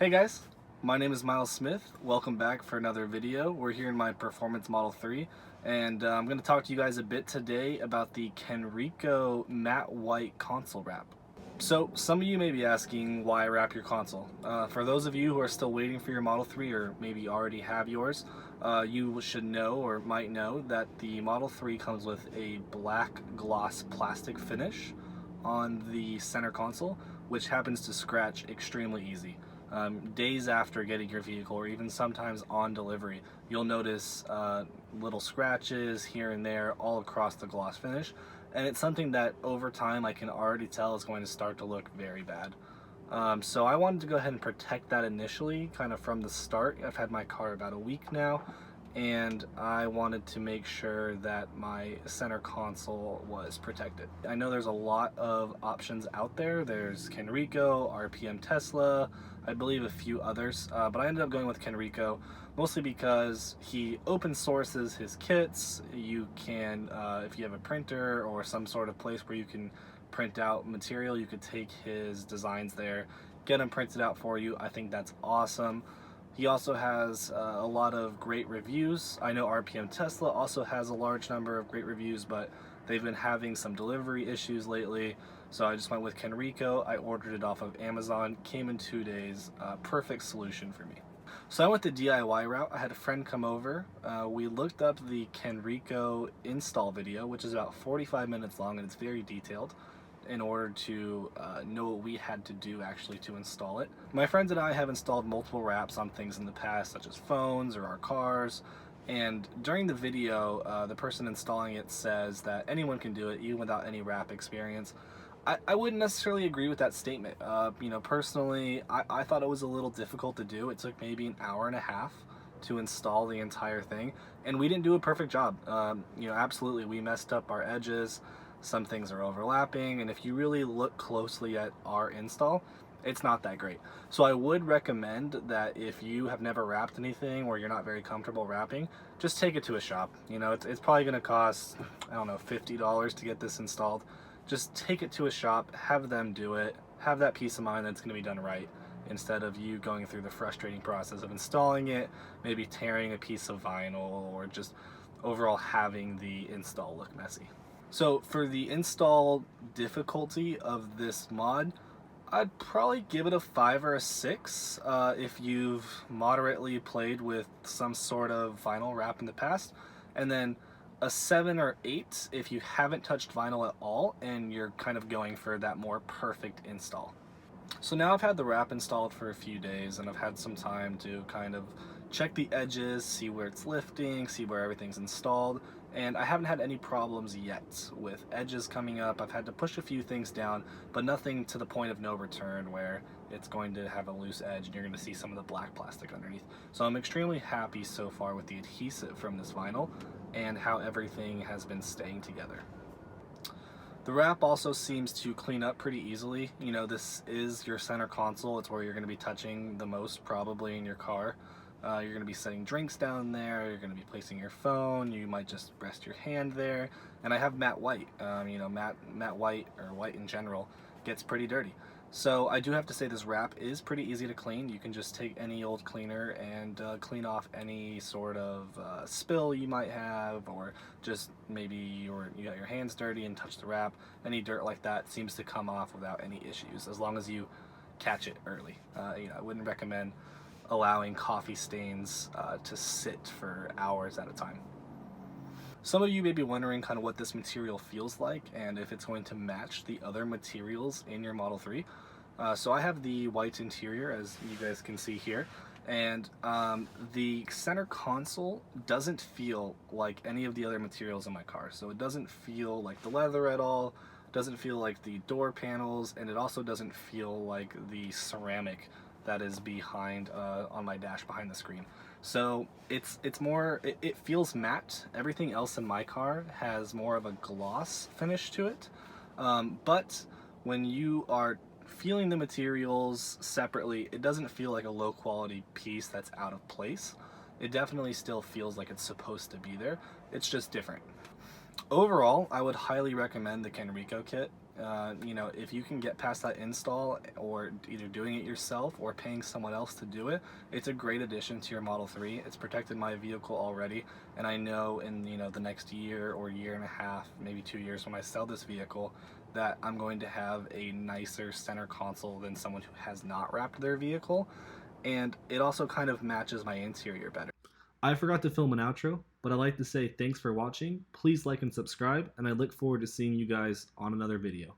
Hey guys, my name is Miles Smith. Welcome back for another video. We're here in my Performance Model 3 and I'm going to talk to you guys a bit today about the Kenriko matte white console wrap. So some of you may be asking why wrap your console. For those of you who are still waiting for your Model 3 or maybe already have yours, you should know or might know that the Model 3 comes with a black gloss plastic finish on the center console, which happens to scratch extremely easy. Days after getting your vehicle, or even sometimes on delivery, you'll notice little scratches here and there all across the gloss finish, and it's something that over time I can already tell is going to start to look very bad. So I wanted to go ahead and protect that initially, kind of from the start. I've had my car about a week now, and I wanted to make sure that my center console was protected. I know there's a lot of options out there. There's Kenriko, RPM Tesla, I believe a few others, but I ended up going with Kenriko mostly because he open sources his kits. You can, if you have a printer or some sort of place where you can print out material, you could take his designs there, get them printed out for you. I think that's awesome. He also has a lot of great reviews. I know RPM Tesla also has a large number of great reviews, but they've been having some delivery issues lately, so I just went with Kenriko. I ordered it off of Amazon, came in 2 days, perfect solution for me. So I went the DIY route. I had a friend come over. We looked up the Kenriko install video, which is about 45 minutes long, and it's very detailed, in order to know what we had to do actually to install it. My friends and I have installed multiple wraps on things in the past, such as phones or our cars, and during the video, the person installing it says that anyone can do it, even without any wrap experience. I wouldn't necessarily agree with that statement. Personally, I thought it was a little difficult to do. It took maybe an hour and a half to install the entire thing, and we didn't do a perfect job. Absolutely, we messed up our edges. Some things are overlapping, and if you really look closely at our install, it's not that great. So I would recommend that if you have never wrapped anything or you're not very comfortable wrapping, just take it to a shop. It's probably going to cost, I don't know, $50 to get this installed. Just take it to a shop, have them do it, have that peace of mind that it's going to be done right, instead of you going through the frustrating process of installing it, maybe tearing a piece of vinyl, or just overall having the install look messy. So for the install difficulty of this mod, I'd probably give it a 5 or a 6 if you've moderately played with some sort of vinyl wrap in the past, and then a 7 or 8 if you haven't touched vinyl at all and you're kind of going for that more perfect install. So now I've had the wrap installed for a few days, and I've had some time to kind of check the edges, see where it's lifting, see where everything's installed, and I haven't had any problems yet with edges coming up. I've had to push a few things down, but nothing to the point of no return where it's going to have a loose edge and you're going to see some of the black plastic underneath. So I'm extremely happy so far with the adhesive from this vinyl and how everything has been staying together. The wrap also seems to clean up pretty easily. This is your center console. It's where you're going to be touching the most probably in your car. You're going to be setting drinks down there, you're going to be placing your phone, you might just rest your hand there. And I have matte white. Matte white, or white in general, gets pretty dirty. So I do have to say this wrap is pretty easy to clean. You can just take any old cleaner and clean off any sort of spill you might have, or just maybe you got your hands dirty and touch the wrap. Any dirt like that seems to come off without any issues, as long as you catch it early. I wouldn't recommend allowing coffee stains to sit for hours at a time. Some of you may be wondering kind of what this material feels like and if it's going to match the other materials in your Model 3. So I have the white interior, as you guys can see here, and the center console doesn't feel like any of the other materials in my car. So it doesn't feel like the leather at all, doesn't feel like the door panels, and it also doesn't feel like the ceramic that is behind on my dash behind the screen. So it's more, it feels matte. Everything else in my car has more of a gloss finish to it, but when you are feeling the materials separately, it doesn't feel like a low quality piece that's out of place. It definitely still feels like it's supposed to be there. It's just different. Overall, I would highly recommend the Kenriko kit. You know, if you can get past that install or either doing it yourself or paying someone else to do it, it's a great addition to your Model 3. It's protected my vehicle already, and I know in, you know, the next year or year and a half, maybe 2 years when I sell this vehicle, that I'm going to have a nicer center console than someone who has not wrapped their vehicle, and it also kind of matches my interior better. I forgot to film an outro, but I'd like to say thanks for watching. Please like and subscribe, and I look forward to seeing you guys on another video.